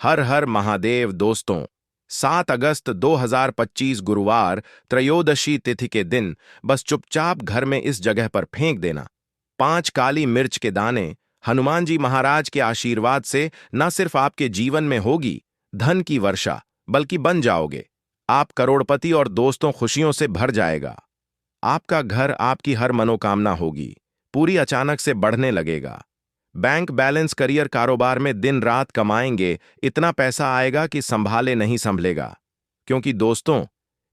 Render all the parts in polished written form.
हर हर महादेव दोस्तों। 7 अगस्त 2025 गुरुवार त्रयोदशी तिथि के दिन बस चुपचाप घर में इस जगह पर फेंक देना 5 काली मिर्च के दाने। हनुमान जी महाराज के आशीर्वाद से न सिर्फ आपके जीवन में होगी धन की वर्षा, बल्कि बन जाओगे आप करोड़पति और दोस्तों खुशियों से भर जाएगा। आपका घर, आपकी हर मनोकामना होगी पूरी अचानक से बढ़ने लगेगा। बैंक बैलेंस, करियर, कारोबार में दिन रात कमाएंगे, इतना पैसा आएगा कि संभाले नहीं संभलेगा। क्योंकि दोस्तों,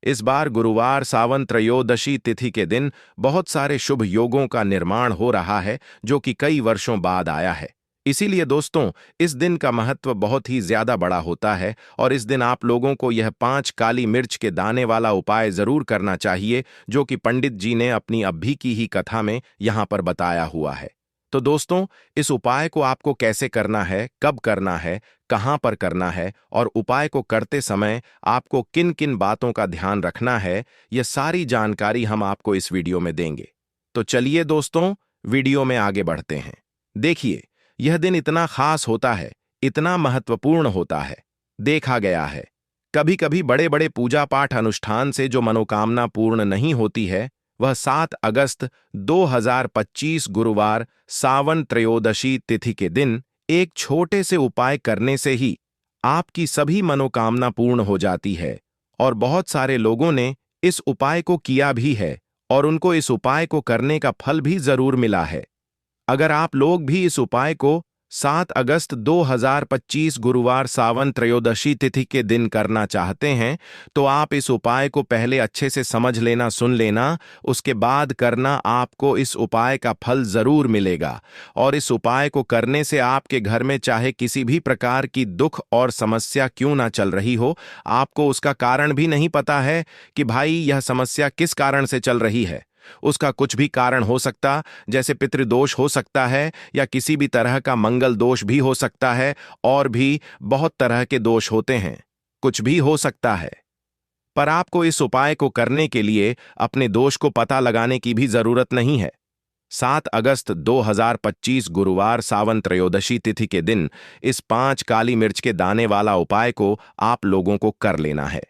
इस बार गुरुवार सावन त्रयोदशी तिथि के दिन बहुत सारे शुभ योगों का निर्माण हो रहा है जो कि कई वर्षों बाद आया है। इसीलिए दोस्तों, इस दिन का महत्व बहुत ही ज्यादा बड़ा होता है और इस दिन आप लोगों को यह 5 काली मिर्च के दाने वाला उपाय जरूर करना चाहिए जो कि पंडित जी ने अपनी अभी की ही कथा में यहां पर बताया हुआ है। तो दोस्तों, इस उपाय को आपको कैसे करना है, कब करना है, कहां पर करना है और उपाय को करते समय आपको किन किन बातों का ध्यान रखना है, यह सारी जानकारी हम आपको इस वीडियो में देंगे। तो चलिए दोस्तों, वीडियो में आगे बढ़ते हैं। देखिए, यह दिन इतना खास होता है, इतना महत्वपूर्ण होता है। देखा गया है कभी कभी बड़े बड़े पूजा पाठ अनुष्ठान से जो मनोकामना पूर्ण नहीं होती है, वह 7 अगस्त 2025 गुरुवार सावन त्रयोदशी तिथि के दिन एक छोटे से उपाय करने से ही आपकी सभी मनोकामना पूर्ण हो जाती है। और बहुत सारे लोगों ने इस उपाय को किया भी है और उनको इस उपाय को करने का फल भी जरूर मिला है। अगर आप लोग भी इस उपाय को 7 अगस्त 2025 गुरुवार सावन त्रयोदशी तिथि के दिन करना चाहते हैं, तो आप इस उपाय को पहले अच्छे से समझ लेना, सुन लेना, उसके बाद करना। आपको इस उपाय का फल जरूर मिलेगा और इस उपाय को करने से आपके घर में चाहे किसी भी प्रकार की दुख और समस्या क्यों ना चल रही हो, आपको उसका कारण भी नहीं पता है कि भाई यह समस्या किस कारण से चल रही है। उसका कुछ भी कारण हो सकता, जैसे पितृदोष हो सकता है या किसी भी तरह का मंगल दोष भी हो सकता है, और भी बहुत तरह के दोष होते हैं, कुछ भी हो सकता है। पर आपको इस उपाय को करने के लिए अपने दोष को पता लगाने की भी जरूरत नहीं है। 7 अगस्त 2025 गुरुवार सावन त्रयोदशी तिथि के दिन इस 5 काली मिर्च के दाने वाला उपाय को आप लोगों को कर लेना है।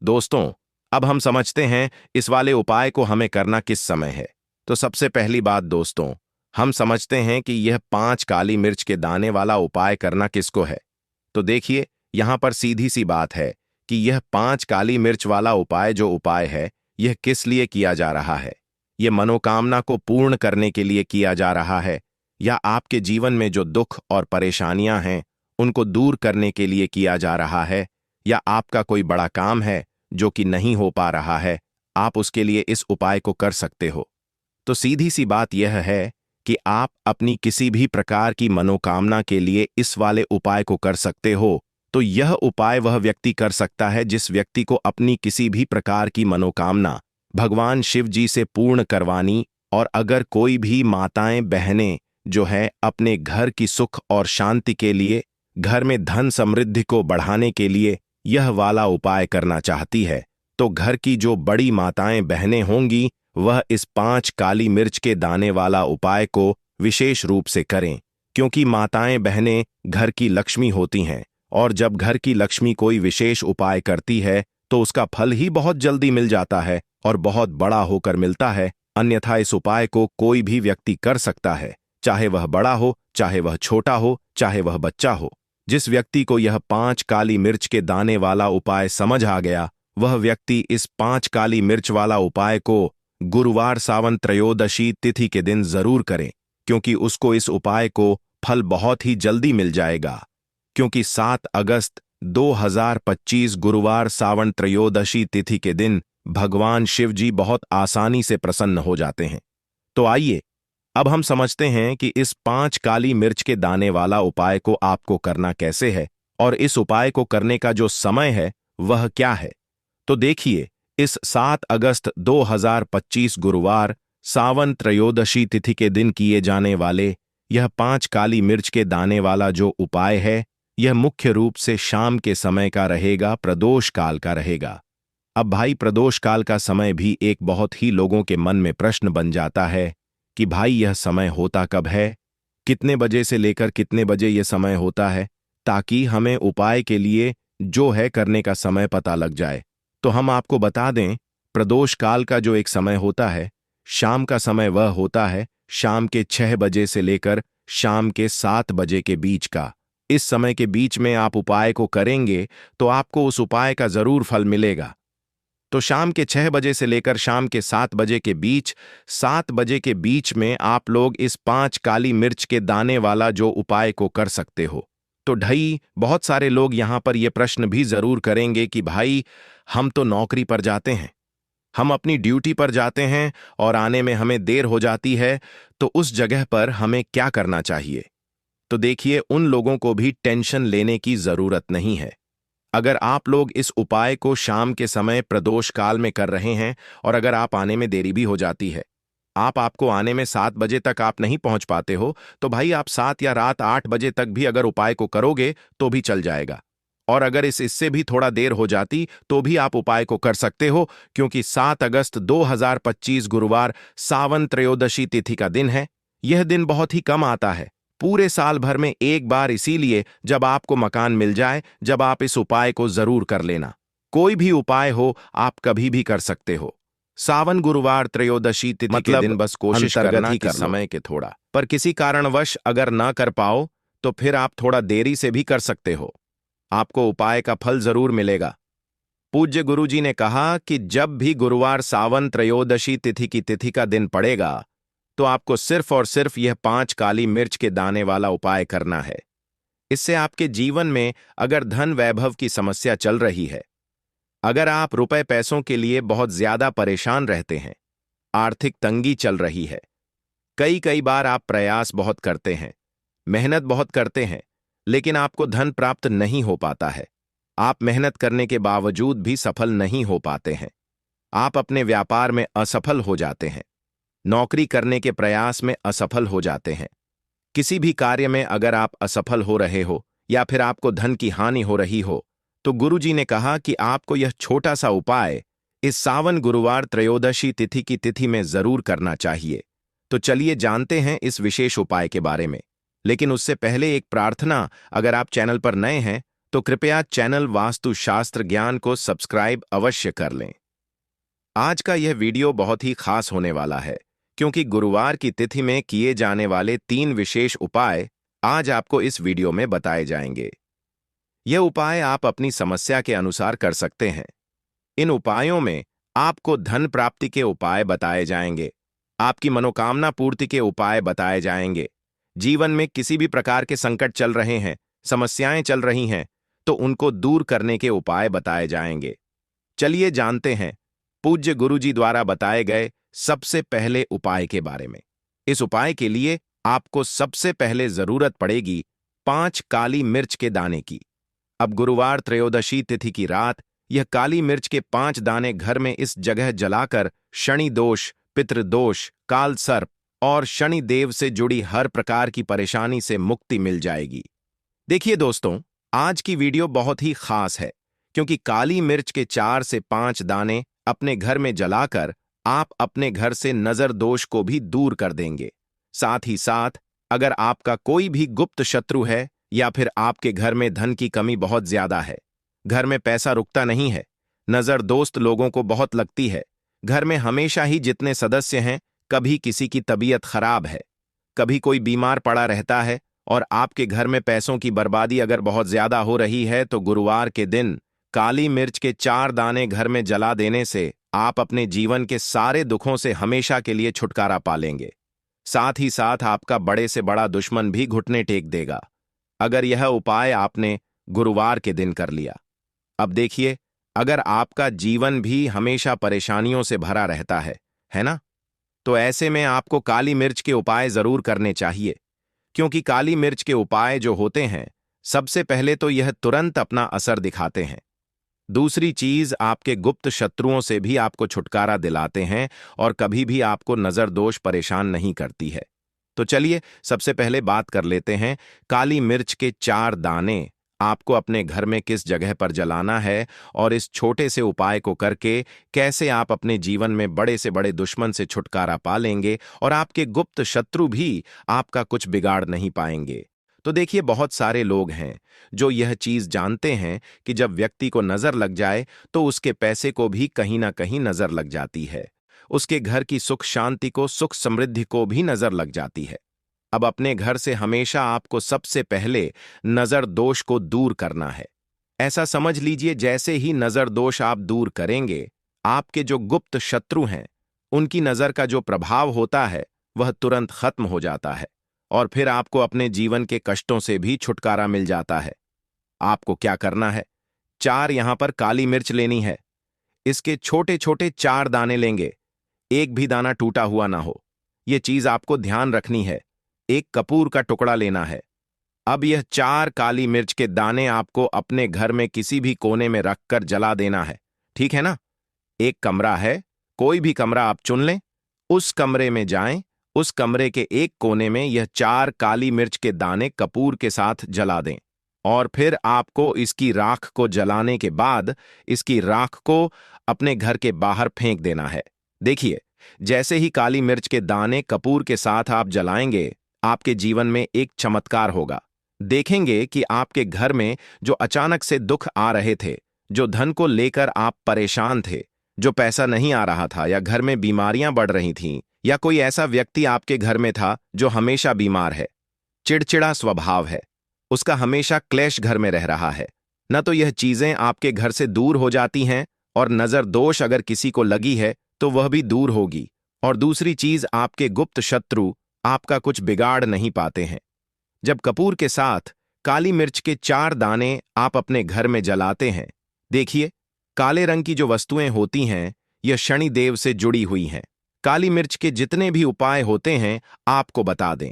दोस्तों, अब हम समझते हैं इस वाले उपाय को हमें करना किस समय है। तो सबसे पहली बात दोस्तों, हम समझते हैं कि यह 5 काली मिर्च के दाने वाला उपाय करना किसको है। तो देखिए, यहां पर सीधी सी बात है कि यह 5 काली मिर्च वाला उपाय जो उपाय है, यह किस लिए किया जा रहा है। यह मनोकामना को पूर्ण करने के लिए किया जा रहा है, या आपके जीवन में जो दुख और परेशानियां हैं उनको दूर करने के लिए किया जा रहा है, या आपका कोई बड़ा काम है जो कि नहीं हो पा रहा है, आप उसके लिए इस उपाय को कर सकते हो। तो सीधी सी बात यह है कि आप अपनी किसी भी प्रकार की मनोकामना के लिए इस वाले उपाय को कर सकते हो। तो यह उपाय वह व्यक्ति कर सकता है जिस व्यक्ति को अपनी किसी भी प्रकार की मनोकामना भगवान शिव जी से पूर्ण करवानी, और अगर कोई भी माताएं बहनें जो है अपने घर की सुख और शांति के लिए, घर में धन समृद्धि को बढ़ाने के लिए यह वाला उपाय करना चाहती है, तो घर की जो बड़ी माताएं बहनें होंगी वह इस 5 काली मिर्च के दाने वाला उपाय को विशेष रूप से करें। क्योंकि माताएं बहनें घर की लक्ष्मी होती हैं, और जब घर की लक्ष्मी कोई विशेष उपाय करती है तो उसका फल ही बहुत जल्दी मिल जाता है और बहुत बड़ा होकर मिलता है। अन्यथा इस उपाय को कोई भी व्यक्ति कर सकता है, चाहे वह बड़ा हो, चाहे वह छोटा हो, चाहे वह बच्चा हो। जिस व्यक्ति को यह 5 काली मिर्च के दाने वाला उपाय समझ आ गया, वह व्यक्ति इस 5 काली मिर्च वाला उपाय को गुरुवार सावन त्रयोदशी तिथि के दिन जरूर करें, क्योंकि उसको इस उपाय को फल बहुत ही जल्दी मिल जाएगा। क्योंकि 7 अगस्त 2025 गुरुवार सावन त्रयोदशी तिथि के दिन भगवान शिव जी बहुत आसानी से प्रसन्न हो जाते हैं। तो आइए, अब हम समझते हैं कि इस 5 काली मिर्च के दाने वाला उपाय को आपको करना कैसे है और इस उपाय को करने का जो समय है वह क्या है। तो देखिए, इस 7 अगस्त 2025 गुरुवार सावन त्रयोदशी तिथि के दिन किए जाने वाले यह 5 काली मिर्च के दाने वाला जो उपाय है, यह मुख्य रूप से शाम के समय का रहेगा, प्रदोष काल का रहेगा। अब भाई, प्रदोष काल का समय भी एक बहुत ही लोगों के मन में प्रश्न बन जाता है कि भाई यह समय होता कब है, कितने बजे से लेकर कितने बजे यह समय होता है, ताकि हमें उपाय के लिए जो है करने का समय पता लग जाए। तो हम आपको बता दें, प्रदोष काल का जो एक समय होता है, शाम का समय वह होता है शाम के 6 बजे से लेकर शाम के 7 बजे के बीच का। इस समय के बीच में आप उपाय को करेंगे तो आपको उस उपाय का जरूर फल मिलेगा। तो शाम के 6 बजे से लेकर शाम के 7 बजे के बीच, 7 बजे के बीच में आप लोग इस 5 काली मिर्च के दाने वाला जो उपाय को कर सकते हो। तो ढई बहुत सारे लोग यहां पर यह प्रश्न भी जरूर करेंगे कि भाई, हम तो नौकरी पर जाते हैं, हम अपनी ड्यूटी पर जाते हैं और आने में हमें देर हो जाती है, तो उस जगह पर हमें क्या करना चाहिए? तो देखिए, उन लोगों को भी टेंशन लेने की जरूरत नहीं है। अगर आप लोग इस उपाय को शाम के समय प्रदोष काल में कर रहे हैं और अगर आप आने में देरी भी हो जाती है, आपको आने में 7 बजे तक आप नहीं पहुंच पाते हो, तो भाई आप 7 या रात 8 बजे तक भी अगर उपाय को करोगे तो भी चल जाएगा। और अगर इससे भी थोड़ा देर हो जाती तो भी आप उपाय को कर सकते हो, क्योंकि 7 अगस्त 2025 गुरुवार सावन त्रयोदशी तिथि का दिन है। यह दिन बहुत ही कम आता है, पूरे साल भर में एक बार, इसीलिए जब आपको मकान मिल जाए, जब आप इस उपाय को जरूर कर लेना। कोई भी उपाय हो, आप कभी भी कर सकते हो। सावन गुरुवार त्रयोदशी तिथि के दिन बस कोशिश करना कि समय के थोड़ा पर किसी कारणवश अगर ना कर पाओ तो फिर आप थोड़ा देरी से भी कर सकते हो, आपको उपाय का फल जरूर मिलेगा। पूज्य गुरुजी ने कहा कि जब भी गुरुवार सावन त्रयोदशी तिथि की तिथि का दिन पड़ेगा तो आपको सिर्फ और सिर्फ यह 5 काली मिर्च के दाने वाला उपाय करना है। इससे आपके जीवन में अगर धन वैभव की समस्या चल रही है, अगर आप रुपए पैसों के लिए बहुत ज्यादा परेशान रहते हैं, आर्थिक तंगी चल रही है, कई कई बार आप प्रयास बहुत करते हैं, मेहनत बहुत करते हैं, लेकिन आपको धन प्राप्त नहीं हो पाता है, आप मेहनत करने के बावजूद भी सफल नहीं हो पाते हैं, आप अपने व्यापार में असफल हो जाते हैं, नौकरी करने के प्रयास में असफल हो जाते हैं, किसी भी कार्य में अगर आप असफल हो रहे हो या फिर आपको धन की हानि हो रही हो, तो गुरुजी ने कहा कि आपको यह छोटा सा उपाय इस सावन गुरुवार त्रयोदशी तिथि की तिथि में जरूर करना चाहिए। तो चलिए जानते हैं इस विशेष उपाय के बारे में, लेकिन उससे पहले एक प्रार्थना, अगर आप चैनल पर नए हैं तो कृपया चैनल वास्तुशास्त्र ज्ञान को सब्सक्राइब अवश्य कर लें। आज का यह वीडियो बहुत ही खास होने वाला है, क्योंकि गुरुवार की तिथि में किए जाने वाले 3 विशेष उपाय आज आपको इस वीडियो में बताए जाएंगे। यह उपाय आप अपनी समस्या के अनुसार कर सकते हैं। इन उपायों में आपको धन प्राप्ति के उपाय बताए जाएंगे, आपकी मनोकामना पूर्ति के उपाय बताए जाएंगे, जीवन में किसी भी प्रकार के संकट चल रहे हैं, समस्याएं चल रही हैं, तो उनको दूर करने के उपाय बताए जाएंगे। चलिए जानते हैं पूज्य गुरुजी द्वारा बताए गए सबसे पहले उपाय के बारे में। इस उपाय के लिए आपको सबसे पहले जरूरत पड़ेगी 5 काली मिर्च के दाने की। अब गुरुवार त्रयोदशी तिथि की रात यह काली मिर्च के 5 दाने घर में इस जगह जलाकर शनि दोष, पितृदोष, काल सर्प और शनि देव से जुड़ी हर प्रकार की परेशानी से मुक्ति मिल जाएगी। देखिए दोस्तों, आज की वीडियो बहुत ही खास है, क्योंकि काली मिर्च के 4 से 5 दाने अपने घर में जलाकर आप अपने घर से नजर दोष को भी दूर कर देंगे। साथ ही साथ अगर आपका कोई भी गुप्त शत्रु है या फिर आपके घर में धन की कमी बहुत ज्यादा है, घर में पैसा रुकता नहीं है, नजर दोस्त लोगों को बहुत लगती है, घर में हमेशा ही जितने सदस्य हैं, कभी किसी की तबीयत खराब है, कभी कोई बीमार पड़ा रहता है और आपके घर में पैसों की बर्बादी अगर बहुत ज्यादा हो रही है, तो गुरुवार के दिन काली मिर्च के 4 दाने घर में जला देने से आप अपने जीवन के सारे दुखों से हमेशा के लिए छुटकारा पा लेंगे। साथ ही साथ आपका बड़े से बड़ा दुश्मन भी घुटने टेक देगा, अगर यह उपाय आपने गुरुवार के दिन कर लिया। अब देखिए, अगर आपका जीवन भी हमेशा परेशानियों से भरा रहता है ना, तो ऐसे में आपको काली मिर्च के उपाय जरूर करने चाहिए, क्योंकि काली मिर्च के उपाय जो होते हैं, सबसे पहले तो यह तुरंत अपना असर दिखाते हैं, दूसरी चीज आपके गुप्त शत्रुओं से भी आपको छुटकारा दिलाते हैं और कभी भी आपको नजर दोष परेशान नहीं करती है। तो चलिए सबसे पहले बात कर लेते हैं काली मिर्च के 4 दाने आपको अपने घर में किस जगह पर जलाना है और इस छोटे से उपाय को करके कैसे आप अपने जीवन में बड़े से बड़े दुश्मन से छुटकारा पा लेंगे और आपके गुप्त शत्रु भी आपका कुछ बिगाड़ नहीं पाएंगे। तो देखिए, बहुत सारे लोग हैं जो यह चीज जानते हैं कि जब व्यक्ति को नजर लग जाए तो उसके पैसे को भी कहीं ना कहीं नजर लग जाती है। उसके घर की सुख शांति को, सुख समृद्धि को भी नजर लग जाती है। अब अपने घर से हमेशा आपको सबसे पहले नजर दोष को दूर करना है। ऐसा समझ लीजिए, जैसे ही नजर दोष आप दूर करेंगे, आपके जो गुप्त शत्रु हैं उनकी नजर का जो प्रभाव होता है वह तुरंत खत्म हो जाता है और फिर आपको अपने जीवन के कष्टों से भी छुटकारा मिल जाता है। आपको क्या करना है? 4 यहां पर काली मिर्च लेनी है। इसके छोटे छोटे 4 दाने लेंगे, एक भी दाना टूटा हुआ ना हो। यह चीज आपको ध्यान रखनी है। एक कपूर का टुकड़ा लेना है। अब यह 4 काली मिर्च के दाने आपको अपने घर में किसी भी कोने में रखकर जला देना है। ठीक है ना? एक कमरा है, कोई भी कमरा आप चुन लें, उस कमरे में जाएं। उस कमरे के एक कोने में यह 4 काली मिर्च के दाने कपूर के साथ जला दें और फिर आपको इसकी राख को जलाने के बाद इसकी राख को अपने घर के बाहर फेंक देना है। देखिए, जैसे ही काली मिर्च के दाने कपूर के साथ आप जलाएंगे, आपके जीवन में एक चमत्कार होगा। देखेंगे कि आपके घर में जो अचानक से दुख आ रहे थे, जो धन को लेकर आप परेशान थे, जो पैसा नहीं आ रहा था, या घर में बीमारियां बढ़ रही थीं, या कोई ऐसा व्यक्ति आपके घर में था जो हमेशा बीमार है, चिड़चिड़ा स्वभाव है, उसका हमेशा क्लेश घर में रह रहा है, न तो यह चीजें आपके घर से दूर हो जाती हैं और नजर दोष अगर किसी को लगी है तो वह भी दूर होगी। और दूसरी चीज, आपके गुप्त शत्रु आपका कुछ बिगाड़ नहीं पाते हैं। जब कपूर के साथ काली मिर्च के 4 दाने आप अपने घर में जलाते हैं, देखिए, काले रंग की जो वस्तुएं होती हैं यह शनि देव से जुड़ी हुई हैं। काली मिर्च के जितने भी उपाय होते हैं आपको बता दें।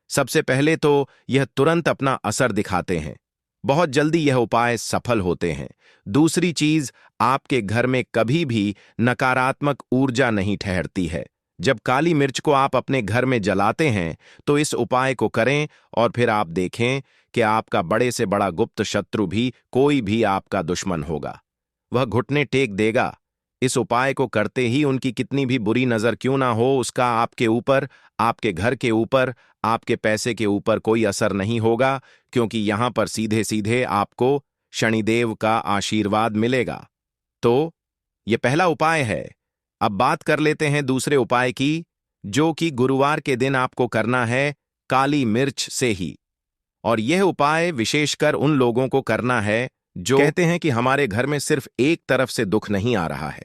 सबसे पहले तो यह तुरंत अपना असर दिखाते हैं, बहुत जल्दी यह उपाय सफल होते हैं। दूसरी चीज, आपके घर में कभी भी नकारात्मक ऊर्जा नहीं ठहरती है। जब काली मिर्च को आप अपने घर में जलाते हैं तो इस उपाय को करें और फिर आप देखें कि आपका बड़े से बड़ा गुप्त शत्रु भी, कोई भी आपका दुश्मन होगा, वह घुटने टेक देगा। इस उपाय को करते ही उनकी कितनी भी बुरी नजर क्यों ना हो, उसका आपके ऊपर, आपके घर के ऊपर, आपके पैसे के ऊपर कोई असर नहीं होगा, क्योंकि यहां पर सीधे सीधे आपको शनिदेव का आशीर्वाद मिलेगा। तो यह पहला उपाय है। अब बात कर लेते हैं दूसरे उपाय की, जो कि गुरुवार के दिन आपको करना है काली मिर्च से ही। और यह उपाय विशेषकर उन लोगों को करना है जो कहते हैं कि हमारे घर में सिर्फ एक तरफ से दुख नहीं आ रहा है,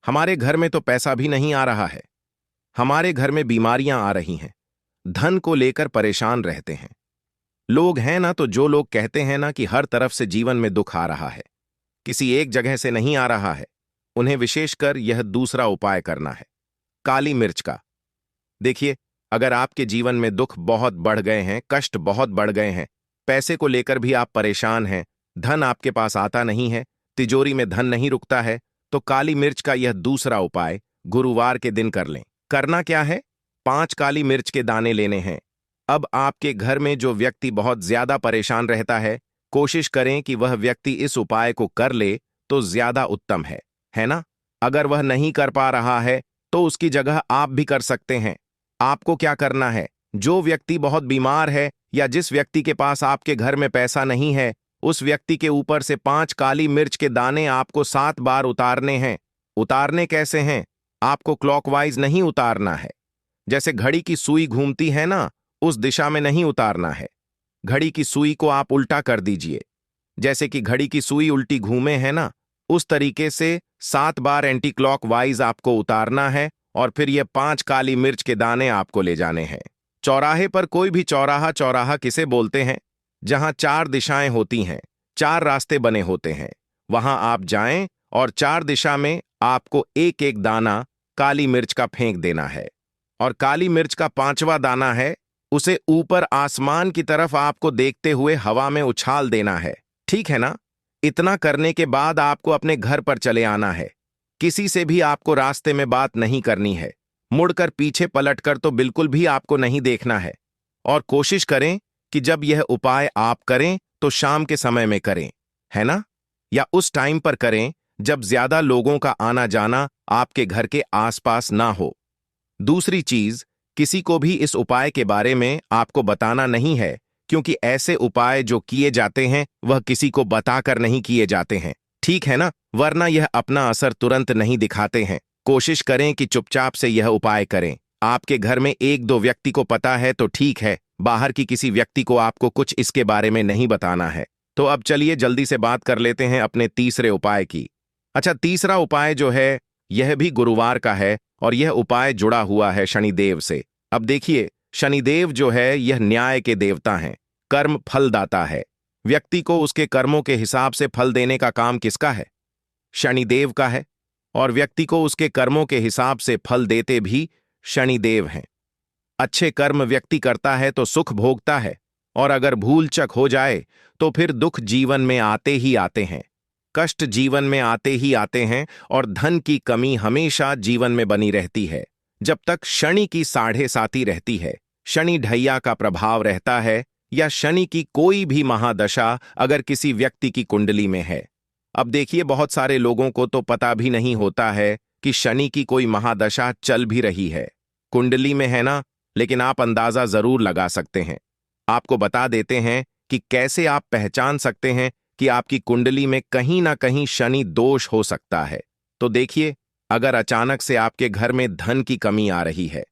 हमारे घर में तो पैसा भी नहीं आ रहा है, हमारे घर में बीमारियां आ रही हैं, धन को लेकर परेशान रहते हैं। लोग हैं ना, तो जो लोग कहते हैं ना कि हर तरफ से जीवन में दुख आ रहा है, किसी एक जगह से नहीं आ रहा है, उन्हें विशेषकर यह दूसरा उपाय करना है, काली मिर्च का। देखिए, अगर आपके जीवन में दुख बहुत बढ़ गए हैं, कष्ट बहुत बढ़ गए हैं, पैसे को लेकर भी आप परेशान हैं, धन आपके पास आता नहीं है, तिजोरी में धन नहीं रुकता है, तो काली मिर्च का यह दूसरा उपाय गुरुवार के दिन कर लें। करना क्या है? 5 काली मिर्च के दाने लेने हैं। अब आपके घर में जो व्यक्ति बहुत ज्यादा परेशान रहता है, कोशिश करें कि वह व्यक्ति इस उपाय को कर ले तो ज्यादा उत्तम है ना? अगर वह नहीं कर पा रहा है तो उसकी जगह आप भी कर सकते हैं। आपको क्या करना है? जो व्यक्ति बहुत बीमार है या जिस व्यक्ति के पास आपके घर में पैसा नहीं है, उस व्यक्ति के ऊपर से 5 काली मिर्च के दाने आपको 7 बार उतारने हैं। उतारने कैसे हैं? आपको क्लॉकवाइज नहीं उतारना है, जैसे घड़ी की सुई घूमती है ना, उस दिशा में नहीं उतारना है। घड़ी की सुई को आप उल्टा कर दीजिए, जैसे कि घड़ी की सुई उल्टी घूमे है ना, उस तरीके से 7 बार एंटी क्लॉकवाइज आपको उतारना है और फिर ये 5 काली मिर्च के दाने आपको ले जाने हैं। चौराहे पर, कोई भी चौराहा, चौराहा किसे बोलते हैं? जहां 4 दिशाएं होती हैं, 4 रास्ते बने होते हैं, वहां आप जाएं और 4 दिशा में आपको एक एक दाना काली मिर्च का फेंक देना है। और काली मिर्च का 5वां दाना है, उसे ऊपर आसमान की तरफ आपको देखते हुए हवा में उछाल देना है। ठीक है ना? इतना करने के बाद आपको अपने घर पर चले आना है। किसी से भी आपको रास्ते में बात नहीं करनी है, मुड़कर पीछे पलटकर तो बिल्कुल भी आपको नहीं देखना है। और कोशिश करें कि जब यह उपाय आप करें तो शाम के समय में करें, है ना? या उस टाइम पर करें जब ज्यादा लोगों का आना जाना आपके घर के आसपास ना हो। दूसरी चीज, किसी को भी इस उपाय के बारे में आपको बताना नहीं है क्योंकि ऐसे उपाय जो किए जाते हैं वह किसी को बताकर नहीं किए जाते हैं, ठीक है ना? वरना यह अपना असर तुरंत नहीं दिखाते हैं। कोशिश करें कि चुपचाप से यह उपाय करें। आपके घर में एक दो व्यक्ति को पता है तो ठीक है, बाहर की किसी व्यक्ति को आपको कुछ इसके बारे में नहीं बताना है। तो अब चलिए जल्दी से बात कर लेते हैं अपने तीसरे उपाय की। अच्छा, तीसरा उपाय जो है यह भी गुरुवार का है और यह उपाय जुड़ा हुआ है शनिदेव से। अब देखिए, शनिदेव जो है यह न्याय के देवता हैं, कर्म फलदाता है। व्यक्ति को उसके कर्मों के हिसाब से फल देने का काम किसका है? शनिदेव का है। और व्यक्ति को उसके कर्मों के हिसाब से फल देते भी शनिदेव हैं। अच्छे कर्म व्यक्ति करता है तो सुख भोगता है, और अगर भूल चक हो जाए तो फिर दुख जीवन में आते ही आते हैं, कष्ट जीवन में आते ही आते हैं, और धन की कमी हमेशा जीवन में बनी रहती है जब तक शनि की साढ़े साती रहती है, शनि ढैया का प्रभाव रहता है, या शनि की कोई भी महादशा अगर किसी व्यक्ति की कुंडली में है। अब देखिए, बहुत सारे लोगों को तो पता भी नहीं होता है कि शनि की कोई महादशा चल भी रही है, कुंडली में है ना, लेकिन आप अंदाजा जरूर लगा सकते हैं। आपको बता देते हैं कि कैसे आप पहचान सकते हैं कि आपकी कुंडली में कहीं ना कहीं शनि दोष हो सकता है। तो देखिए, अगर अचानक से आपके घर में धन की कमी आ रही है,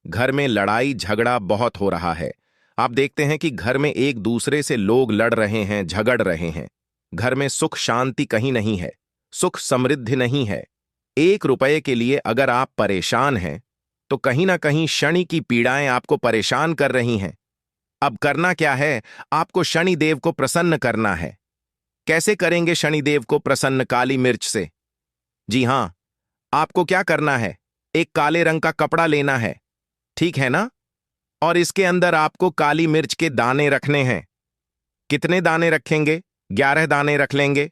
घर में लड़ाई झगड़ा बहुत हो रहा है, आप देखते हैं कि घर में एक दूसरे से लोग लड़ रहे हैं, झगड़ रहे हैं, घर में सुख शांति कहीं नहीं है, सुख समृद्धि नहीं है, 1 रुपये के लिए अगर आप परेशान हैं तो कहीं ना कहीं शनि की पीड़ाएं आपको परेशान कर रही हैं। अब करना क्या है? आपको शनिदेव को प्रसन्न करना है। कैसे करेंगे शनिदेव को प्रसन्न? काली मिर्च से। जी हां, आपको क्या करना है? एक काले रंग का कपड़ा लेना है, ठीक है ना? और इसके अंदर आपको काली मिर्च के दाने रखने हैं। कितने दाने रखेंगे? 11 दाने रख लेंगे।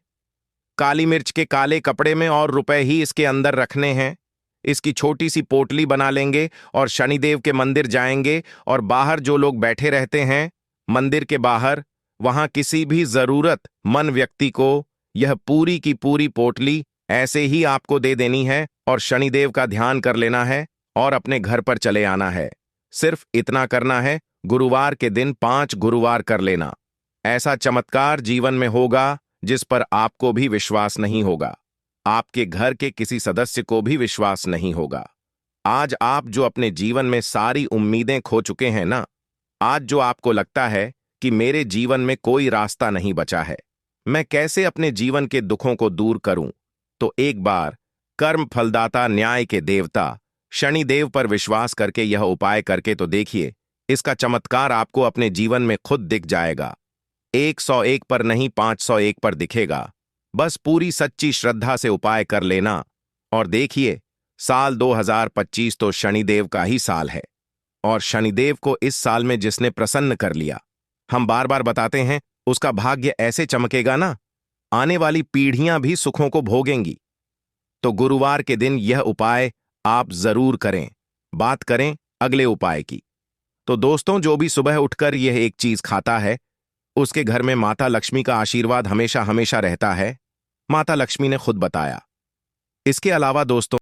काली मिर्च के काले कपड़े में और रुपए ही इसके अंदर रखने हैं। इसकी छोटी सी पोटली बना लेंगे और शनिदेव के मंदिर जाएंगे, और बाहर जो लोग बैठे रहते हैं मंदिर के बाहर, वहां किसी भी जरूरतमंद व्यक्ति को यह पूरी की पूरी पोटली ऐसे ही आपको दे देनी है, और शनिदेव का ध्यान कर लेना है और अपने घर पर चले आना है। सिर्फ इतना करना है, गुरुवार के दिन 5 गुरुवार कर लेना। ऐसा चमत्कार जीवन में होगा जिस पर आपको भी विश्वास नहीं होगा, आपके घर के किसी सदस्य को भी विश्वास नहीं होगा। आज आप जो अपने जीवन में सारी उम्मीदें खो चुके हैं ना, आज जो आपको लगता है कि मेरे जीवन में कोई रास्ता नहीं बचा है, मैं कैसे अपने जीवन के दुखों को दूर करूं, तो एक बार कर्म फलदाता न्याय के देवता शनिदेव पर विश्वास करके यह उपाय करके तो देखिए, इसका चमत्कार आपको अपने जीवन में खुद दिख जाएगा। 101 पर नहीं, 501 पर दिखेगा। बस पूरी सच्ची श्रद्धा से उपाय कर लेना, और देखिए, साल 2025 तो शनिदेव का ही साल है, और शनिदेव को इस साल में जिसने प्रसन्न कर लिया, हम बार बार बताते हैं, उसका भाग्य ऐसे चमकेगा ना, आने वाली पीढ़ियां भी सुखों को भोगेंगी। तो गुरुवार के दिन यह उपाय आप जरूर करें। बात करें अगले उपाय की। तो दोस्तों, जो भी सुबह उठकर यह एक चीज खाता है, उसके घर में माता लक्ष्मी का आशीर्वाद हमेशा हमेशा रहता है। माता लक्ष्मी ने खुद बताया। इसके अलावा दोस्तों,